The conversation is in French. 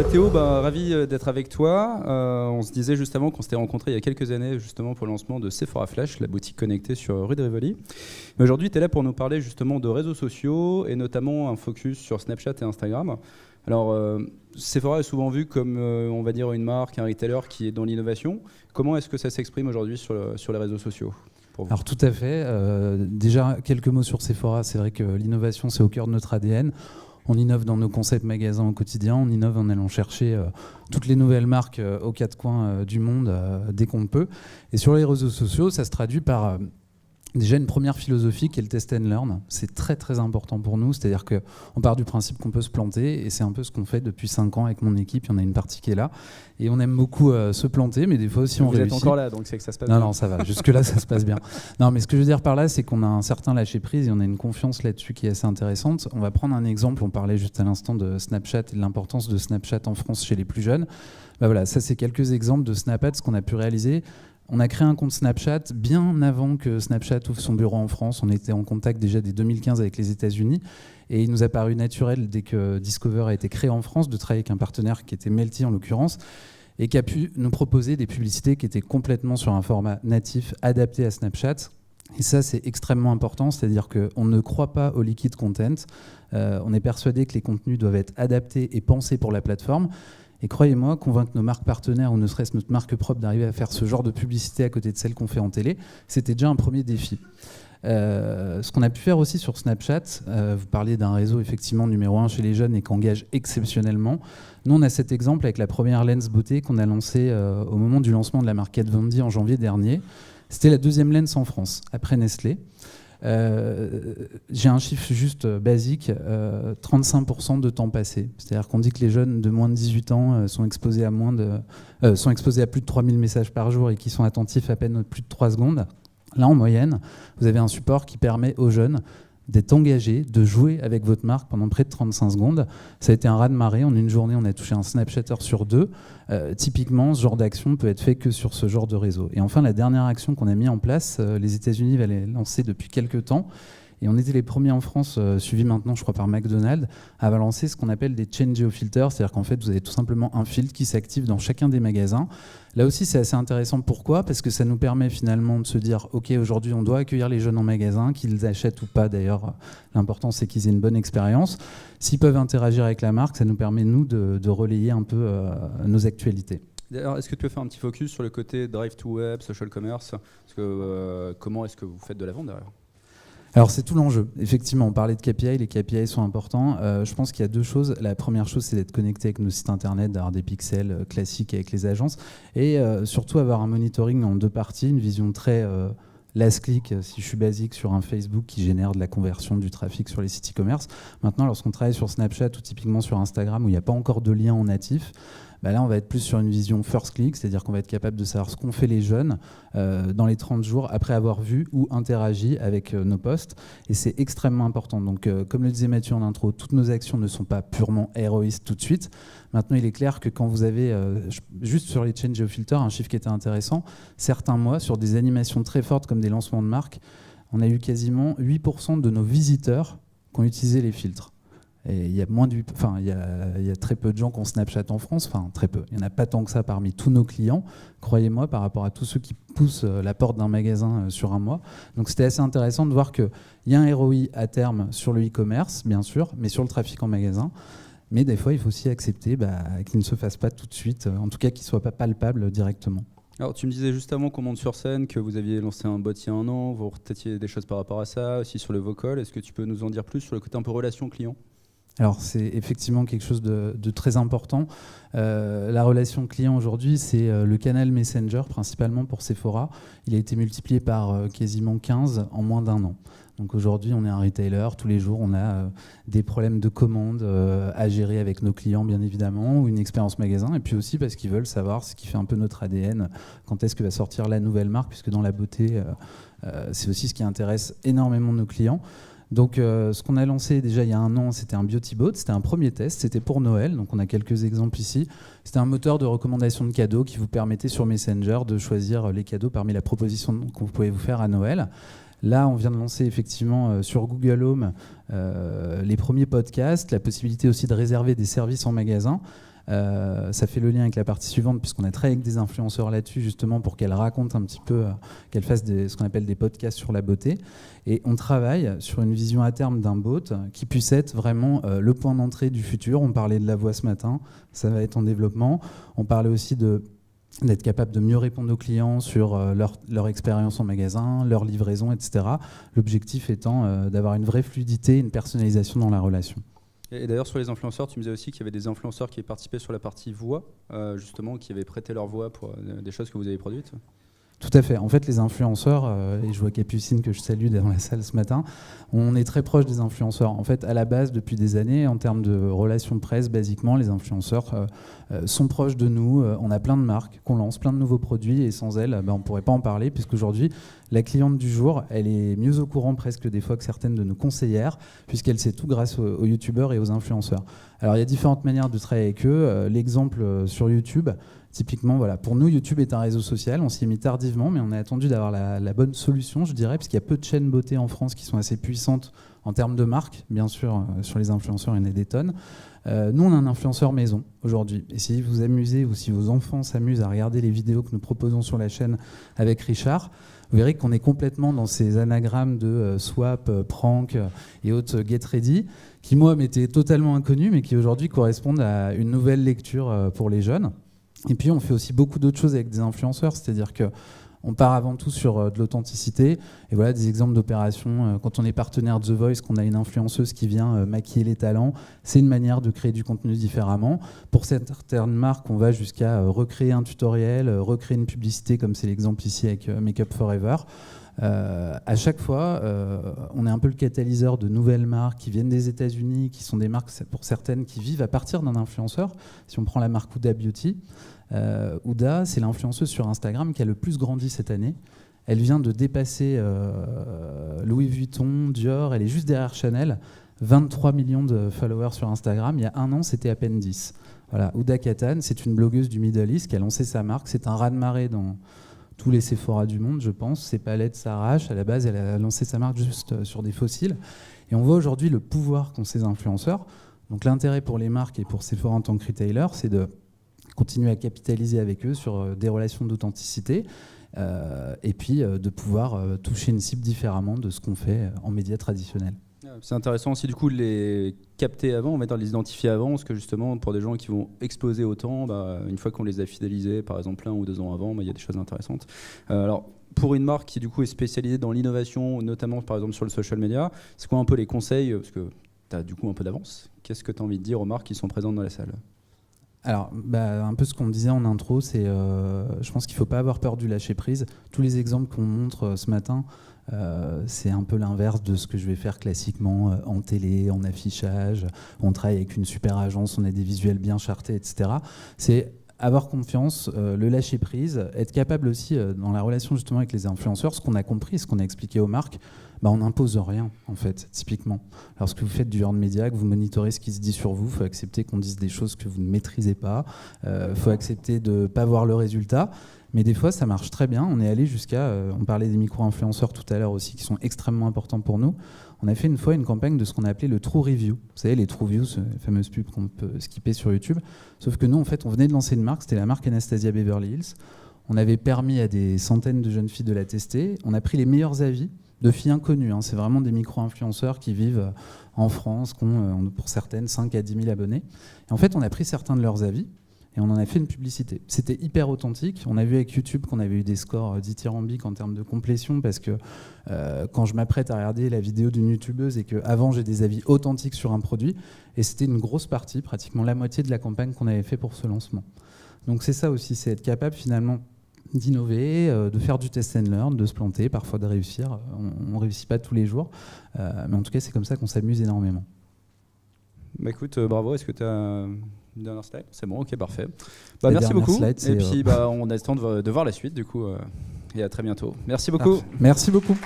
Théo, ravi d'être avec toi. On se disait juste avant qu'on s'était rencontrés il y a quelques années justement pour le lancement de Sephora Flash, la boutique connectée sur rue de Rivoli. Mais aujourd'hui, tu es là pour nous parler justement de réseaux sociaux et notamment un focus sur Snapchat et Instagram. Alors, Sephora est souvent vu comme, on va dire, une marque, un retailer qui est dans l'innovation. Comment est-ce que ça s'exprime aujourd'hui sur les réseaux sociaux ? Alors tout à fait. Déjà, quelques mots sur Sephora. C'est vrai que l'innovation, c'est au cœur de notre ADN. On innove dans nos concepts magasins au quotidien. On innove en allant chercher toutes les nouvelles marques aux quatre coins du monde dès qu'on le peut. Et sur les réseaux sociaux, ça se traduit par déjà une première philosophie qui est le test and learn. C'est très très important pour nous. C'est-à-dire qu'on part du principe qu'on peut se planter. Et c'est un peu ce qu'on fait depuis 5 ans avec mon équipe. Il y en a une partie qui est là. Et on aime beaucoup se planter, mais des fois aussi on réussit. Vous êtes encore là, donc c'est que ça se passe bien. Non, ça va. Jusque-là, ça se passe bien. Non, mais ce que je veux dire par là, c'est qu'on a un certain lâcher-prise et on a une confiance là-dessus qui est assez intéressante. On va prendre un exemple. On parlait juste à l'instant de Snapchat et de l'importance de Snapchat en France chez les plus jeunes. Voilà, ça, c'est quelques exemples de Snapchat, ce qu'on a pu réaliser. On a créé un compte Snapchat bien avant que Snapchat ouvre son bureau en France. On était en contact déjà dès 2015 avec les États-Unis. Et il nous a paru naturel, dès que Discover a été créé en France, de travailler avec un partenaire qui était Melty en l'occurrence, et qui a pu nous proposer des publicités qui étaient complètement sur un format natif adapté à Snapchat. Et ça, c'est extrêmement important, c'est-à-dire qu'on ne croit pas au liquid content. On est persuadé que les contenus doivent être adaptés et pensés pour la plateforme. Et croyez-moi, convaincre nos marques partenaires ou ne serait-ce notre marque propre d'arriver à faire ce genre de publicité à côté de celle qu'on fait en télé, c'était déjà un premier défi. Ce qu'on a pu faire aussi sur Snapchat, vous parliez d'un réseau effectivement numéro 1 chez les jeunes et qui engage exceptionnellement. Nous, on a cet exemple avec la première lens beauté qu'on a lancée au moment du lancement de la marque Kat Von D en janvier dernier. C'était la deuxième lens en France, après Nestlé. J'ai un chiffre juste basique, 35% de temps passé. C'est-à-dire qu'on dit que les jeunes de moins de 18 ans sont exposés à plus de 3000 messages par jour et qui sont attentifs à peine plus de 3 secondes. Là, en moyenne, vous avez un support qui permet aux jeunes d'être engagés, de jouer avec votre marque pendant près de 35 secondes. Ça a été un raz-de-marée. En une journée, on a touché un Snapchatter sur 2. Typiquement, ce genre d'action peut être fait que sur ce genre de réseau. Et enfin, la dernière action qu'on a mis en place, les États-Unis va les lancer depuis quelques temps. Et on était les premiers en France, suivis maintenant, je crois, par McDonald's, à lancer ce qu'on appelle des Change Geo Filters. C'est-à-dire qu'en fait, vous avez tout simplement un filtre qui s'active dans chacun des magasins. Là aussi, c'est assez intéressant. Pourquoi ? Parce que ça nous permet finalement de se dire, OK, aujourd'hui, on doit accueillir les jeunes en magasin, qu'ils achètent ou pas. D'ailleurs, l'important, c'est qu'ils aient une bonne expérience. S'ils peuvent interagir avec la marque, ça nous permet, nous, de relayer un peu nos actualités. D'ailleurs, est-ce que tu peux faire un petit focus sur le côté drive to web, social commerce ? Parce que, comment est-ce que vous faites de la vente derrière ? Alors c'est tout l'enjeu. Effectivement, on parlait de KPI, les KPI sont importants. Je pense qu'il y a 2 choses. La première chose, c'est d'être connecté avec nos sites internet, d'avoir des pixels classiques avec les agences et surtout avoir un monitoring en 2 parties, une vision très last click, si je suis basique, sur un Facebook qui génère de la conversion du trafic sur les sites e-commerce. Maintenant, lorsqu'on travaille sur Snapchat ou typiquement sur Instagram où il n'y a pas encore de lien en natif, là, on va être plus sur une vision first click, c'est-à-dire qu'on va être capable de savoir ce qu'ont fait les jeunes dans les 30 jours après avoir vu ou interagi avec nos posts. Et c'est extrêmement important. Donc, comme le disait Mathieu en intro, toutes nos actions ne sont pas purement héroïstes tout de suite. Maintenant, il est clair que quand vous avez, juste sur les Change Geo Filters, un chiffre qui était intéressant, certains mois, sur des animations très fortes comme des lancements de marques, on a eu quasiment 8% de nos visiteurs qui ont utilisé les filtres. Et il y a très peu de gens qui ont Snapchat en France, enfin très peu. Il n'y en a pas tant que ça parmi tous nos clients, croyez-moi, par rapport à tous ceux qui poussent la porte d'un magasin sur un mois. Donc c'était assez intéressant de voir qu'il y a un ROI à terme sur le e-commerce, bien sûr, mais sur le trafic en magasin. Mais des fois, il faut aussi accepter qu'il ne se fasse pas tout de suite, en tout cas qu'il ne soit pas palpable directement. Alors, tu me disais juste avant qu'on monte sur scène que vous aviez lancé un bot il y a 1 an, vous retâtiez des choses par rapport à ça, aussi sur le vocal. Est-ce que tu peux nous en dire plus sur le côté un peu relation client ? Alors c'est effectivement quelque chose de très important. La relation client aujourd'hui, c'est le canal Messenger principalement pour Sephora. Il a été multiplié par quasiment 15 en moins d'1 an. Donc aujourd'hui, on est un retailer. Tous les jours, on a des problèmes de commande à gérer avec nos clients, bien évidemment, ou une expérience magasin. Et puis aussi parce qu'ils veulent savoir ce qui fait un peu notre ADN, quand est-ce que va sortir la nouvelle marque, puisque dans la beauté, c'est aussi ce qui intéresse énormément nos clients. Donc ce qu'on a lancé déjà il y a 1 an, c'était un BeautyBot, c'était un premier test, c'était pour Noël, donc on a quelques exemples ici. C'était un moteur de recommandation de cadeaux qui vous permettait sur Messenger de choisir les cadeaux parmi la proposition que vous pouvez vous faire à Noël. Là, on vient de lancer effectivement sur Google Home les premiers podcasts, la possibilité aussi de réserver des services en magasin. Ça fait le lien avec la partie suivante, puisqu'on a travaillé avec des influenceurs là-dessus, justement, pour qu'elles racontent un petit peu, qu'elles fassent ce qu'on appelle des podcasts sur la beauté. Et on travaille sur une vision à terme d'un bot qui puisse être vraiment le point d'entrée du futur. On parlait de la voix ce matin, ça va être en développement. On parlait aussi d'être capable de mieux répondre aux clients sur leur expérience en magasin, leur livraison, etc. L'objectif étant d'avoir une vraie fluidité, une personnalisation dans la relation. Et d'ailleurs, sur les influenceurs, tu me disais aussi qu'il y avait des influenceurs qui participaient sur la partie voix, justement, qui avaient prêté leur voix pour des choses que vous avez produites. Tout à fait. En fait, les influenceurs, et je vois Capucine que je salue dans la salle ce matin, on est très proche des influenceurs. En fait, à la base, depuis des années, en termes de relations presse, basiquement, les influenceurs sont proches de nous. On a plein de marques qu'on lance, plein de nouveaux produits, et sans elles, on ne pourrait pas en parler, puisqu'aujourd'hui, la cliente du jour, elle est mieux au courant presque des fois que certaines de nos conseillères, puisqu'elle sait tout grâce aux youtubeurs et aux influenceurs. Alors, il y a différentes manières de travailler avec eux. L'exemple sur YouTube, typiquement, voilà, pour nous, YouTube est un réseau social. On s'y est mis tardivement, mais on a attendu d'avoir la bonne solution, je dirais, parce qu'il y a peu de chaînes beauté en France qui sont assez puissantes en termes de marque. Bien sûr, sur les influenceurs, il y en a des tonnes. Nous, on a un influenceur maison aujourd'hui. Et si vous vous amusez ou si vos enfants s'amusent à regarder les vidéos que nous proposons sur la chaîne avec Richard, vous verrez qu'on est complètement dans ces anagrammes de swap, prank et autres get ready, qui, moi, m'étaient totalement inconnus, mais qui aujourd'hui correspondent à une nouvelle lecture pour les jeunes. Et puis on fait aussi beaucoup d'autres choses avec des influenceurs, c'est-à-dire qu'on part avant tout sur de l'authenticité. Et voilà des exemples d'opérations. Quand on est partenaire de The Voice, qu'on a une influenceuse qui vient maquiller les talents, c'est une manière de créer du contenu différemment. Pour certaines marques, on va jusqu'à recréer un tutoriel, recréer une publicité, comme c'est l'exemple ici avec Make Up Forever. À chaque fois, on est un peu le catalyseur de nouvelles marques qui viennent des États-Unis, qui sont des marques pour certaines qui vivent à partir d'un influenceur. Si on prend la marque Huda Beauty, Huda, c'est l'influenceuse sur Instagram qui a le plus grandi cette année. Elle vient de dépasser Louis Vuitton, Dior, elle est juste derrière Chanel. 23 millions de followers sur Instagram. Il y a un an, c'était à peine 10. Voilà, Huda Katan, c'est une blogueuse du Middle East qui a lancé sa marque. C'est un raz-de-marée dans tous les Sephora du monde, je pense. Ses palettes s'arrachent. À la base, elle a lancé sa marque juste sur des fossiles. Et on voit aujourd'hui le pouvoir qu'ont ces influenceurs. Donc l'intérêt pour les marques et pour Sephora en tant que retailer, c'est de continuer à capitaliser avec eux sur des relations d'authenticité et puis de pouvoir toucher une cible différemment de ce qu'on fait en médias traditionnels. C'est intéressant aussi du coup de les capter avant, on va dire de les identifier avant, parce que justement pour des gens qui vont exploser autant, une fois qu'on les a fidélisés, par exemple 1 ou 2 ans avant, il y a des choses intéressantes. Alors pour une marque qui du coup est spécialisée dans l'innovation, notamment par exemple sur le social media, c'est quoi un peu les conseils, parce que tu as du coup un peu d'avance, qu'est-ce que tu as envie de dire aux marques qui sont présentes dans la salle ? Alors, un peu ce qu'on disait en intro, c'est je pense qu'il ne faut pas avoir peur du lâcher-prise. Tous les exemples qu'on montre ce matin, c'est un peu l'inverse de ce que je vais faire classiquement en télé, en affichage. On travaille avec une super agence, on a des visuels bien chartés, etc. C'est avoir confiance, le lâcher-prise, être capable aussi, dans la relation justement avec les influenceurs, ce qu'on a compris, ce qu'on a expliqué aux marques, on n'impose rien, en fait, typiquement. Lorsque vous faites du earned media, que vous monitorez ce qui se dit sur vous, il faut accepter qu'on dise des choses que vous ne maîtrisez pas, il faut accepter de ne pas voir le résultat. Mais des fois, ça marche très bien. On est allé jusqu'à... on parlait des micro-influenceurs tout à l'heure aussi, qui sont extrêmement importants pour nous. On a fait une fois une campagne de ce qu'on a appelé le True Review. Vous savez, les True Views, les fameuses pubs qu'on peut skipper sur YouTube. Sauf que nous, en fait, on venait de lancer une marque. C'était la marque Anastasia Beverly Hills. On avait permis à des centaines de jeunes filles de la tester. On a pris les meilleurs avis de filles inconnues. C'est vraiment des micro-influenceurs qui vivent en France, qui ont, pour certaines, 5 à 10 000 abonnés. Et en fait, on a pris certains de leurs avis et on en a fait une publicité. C'était hyper authentique. On a vu avec YouTube qu'on avait eu des scores dithyrambiques en termes de complétion parce que quand je m'apprête à regarder la vidéo d'une youtubeuse et qu'avant j'ai des avis authentiques sur un produit, et c'était une grosse partie, pratiquement la moitié de la campagne qu'on avait fait pour ce lancement. Donc c'est ça aussi, c'est être capable finalement d'innover, de faire du test and learn, de se planter, parfois de réussir. On ne réussit pas tous les jours, mais en tout cas c'est comme ça qu'on s'amuse énormément. Écoute, bravo. Est-ce que tu as une dernière slide ? C'est bon, ok, parfait. Merci beaucoup. Slide, et puis on attend de voir la suite du coup, et à très bientôt. Merci beaucoup. Merci beaucoup.